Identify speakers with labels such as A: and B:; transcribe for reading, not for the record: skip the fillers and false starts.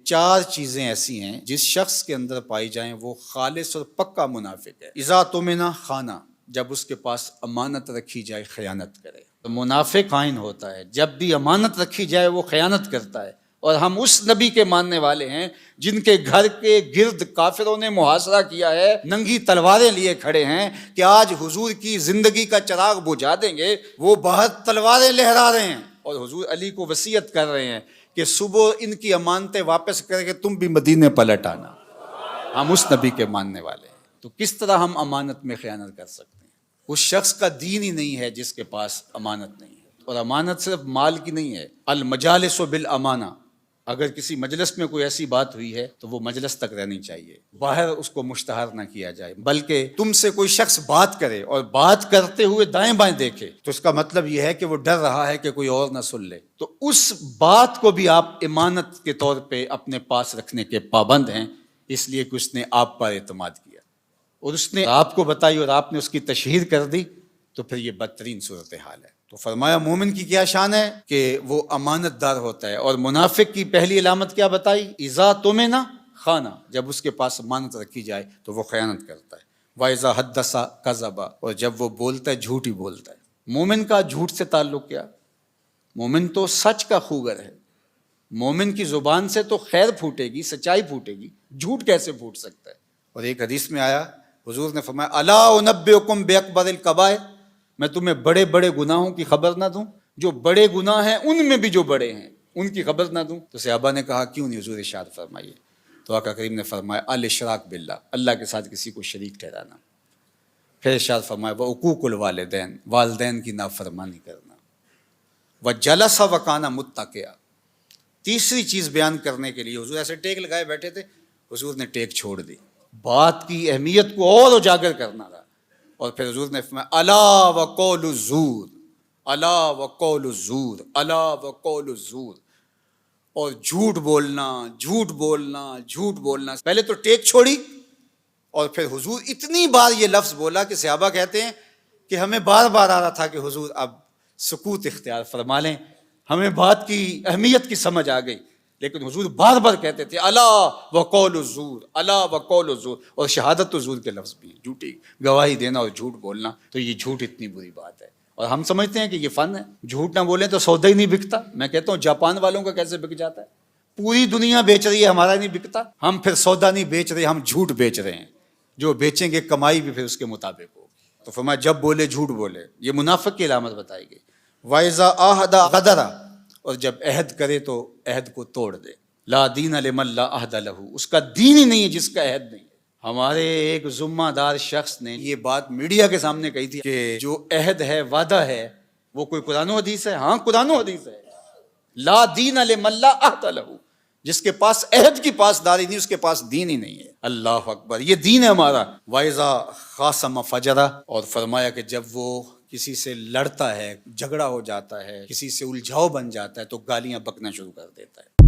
A: چار چیزیں ایسی ہیں جس شخص کے اندر پائی جائیں وہ خالص اور پکا منافق ہے۔ اذا تمنا خانہ، جب اس کے پاس امانت رکھی جائے خیانت کرے۔ تو منافق خائن ہوتا ہے، جب بھی امانت رکھی جائے وہ خیانت کرتا ہے۔ اور ہم اس نبی کے ماننے والے ہیں جن کے گھر کے گرد کافروں نے محاصرہ کیا ہے، ننگی تلواریں لیے کھڑے ہیں کہ آج حضور کی زندگی کا چراغ بجھا دیں گے۔ وہ باہر تلواریں لہرا رہے ہیں اور حضور علی کو وصیت کر رہے ہیں کہ صبح ان کی امانتیں واپس کر کے تم بھی مدینے پلٹ آنا۔ ہم اس نبی کے ماننے والے ہیں، تو کس طرح ہم امانت میں خیانت کر سکتے ہیں؟ اس شخص کا دین ہی نہیں ہے جس کے پاس امانت نہیں ہے۔ اور امانت صرف مال کی نہیں ہے، المجالس بالامانہ۔ اگر کسی مجلس میں کوئی ایسی بات ہوئی ہے تو وہ مجلس تک رہنی چاہیے، باہر اس کو مشتہر نہ کیا جائے، بلکہ تم سے کوئی شخص بات کرے اور بات کرتے ہوئے دائیں بائیں دیکھے تو اس کا مطلب یہ ہے کہ وہ ڈر رہا ہے کہ کوئی اور نہ سن لے، تو اس بات کو بھی آپ امانت کے طور پہ اپنے پاس رکھنے کے پابند ہیں، اس لیے کہ اس نے آپ پر اعتماد کیا اور اس نے آپ کو بتائی اور آپ نے اس کی تشہیر کر دی، تو پھر یہ بدترین صورتحال ہے۔ تو فرمایا مومن کی کیا شان ہے کہ وہ امانت دار ہوتا ہے، اور منافق کی پہلی علامت کیا بتائی؟ اذا تمنا خانہ، جب اس کے پاس امانت رکھی جائے تو وہ خیانت کرتا ہے۔ واذا حدث کذب، اور جب وہ بولتا ہے جھوٹ ہی بولتا ہے۔ مومن کا جھوٹ سے تعلق کیا؟ مومن تو سچ کا خوگر ہے، مومن کی زبان سے تو خیر پھوٹے گی، سچائی پھوٹے گی، جھوٹ کیسے پھوٹ سکتا ہے؟ اور ایک حدیث میں آیا، حضور نے فرمایا الا انبئکم باکبر الکبائر، میں تمہیں بڑے بڑے گناہوں کی خبر نہ دوں؟ جو بڑے گناہ ہیں ان میں بھی جو بڑے ہیں ان کی خبر نہ دوں؟ تو صحابہ نے کہا کیوں نہیں حضور، ارشاد فرمائیے۔ تو آقا کریم نے فرمایا الاشراک باللہ، اللہ کے ساتھ کسی کو شریک ٹھہرانا۔ پھر ارشاد فرمایا وعقوق الوالدین، والدین کی نافرمانی کرنا، وجلس وکانا متکئا۔ تیسری چیز بیان کرنے کے لیے حضور ایسے ٹیک لگائے بیٹھے تھے، حضور نے ٹیک چھوڑ دی، بات کی اہمیت کو اور اجاگر کرنا تھا۔ اور پھر حضور نے فرمایا الا وقول الزور، الا وقول الزور، الا وقول الزور، اور جھوٹ بولنا، جھوٹ بولنا، جھوٹ بولنا۔ پہلے تو ٹیک چھوڑی اور پھر حضور اتنی بار یہ لفظ بولا کہ صحابہ کہتے ہیں کہ ہمیں بار بار آ رہا تھا کہ حضور اب سکوت اختیار فرما لیں، ہمیں بات کی اہمیت کی سمجھ آ گئی، لیکن حضور بار بار کہتے تھے الا وقول الزور، الا وقول الزور۔ اور شہادت الزور کے لفظ بھی ہیں، جھوٹی گواہی دینا اور جھوٹ بولنا، تو یہ جھوٹ اتنی بری بات ہے۔ اور ہم سمجھتے ہیں کہ یہ فن ہے، جھوٹ نہ بولیں تو سودا ہی نہیں بکتا۔ میں کہتا ہوں جاپان والوں کا کیسے بک جاتا ہے؟ پوری دنیا بیچ رہی ہے، ہمارا نہیں بکتا۔ ہم پھر سودا نہیں بیچ رہے، ہم جھوٹ بیچ رہے ہیں، جو بیچیں گے کمائی بھی پھر اس کے مطابق ہوگی۔ تو فرمایا جب بولے جھوٹ بولے، یہ منافق کی علامت بتائی گئی۔ وَإِذَا عَاهَدَ غَدَرَ، اور جب عہد کرے تو عہد کو توڑ دے۔ لا دین لمن لا عہد لہ، اس کا دین ہی نہیں ہے جس کا عہد نہیں ہے۔ ہمارے ایک ذمہ دار شخص نے یہ بات میڈیا کے سامنے کہی تھی کہ جو عہد ہے، وعدہ ہے، وہ کوئی قرآن و حدیث ہے؟ ہاں قرآن و حدیث ہے۔ لا دین لمن لا عہد لہ، جس کے پاس عہد کی پاسداری نہیں، اس کے پاس دین ہی نہیں ہے۔ اللہ اکبر، یہ دین ہے ہمارا۔ وَإِذَا خَاصَمَ فَجَرَ، اور فرمایا کہ جب وہ کسی سے لڑتا ہے، جھگڑا ہو جاتا ہے، کسی سے الجھاؤ بن جاتا ہے تو گالیاں بکنا شروع کر دیتا ہے۔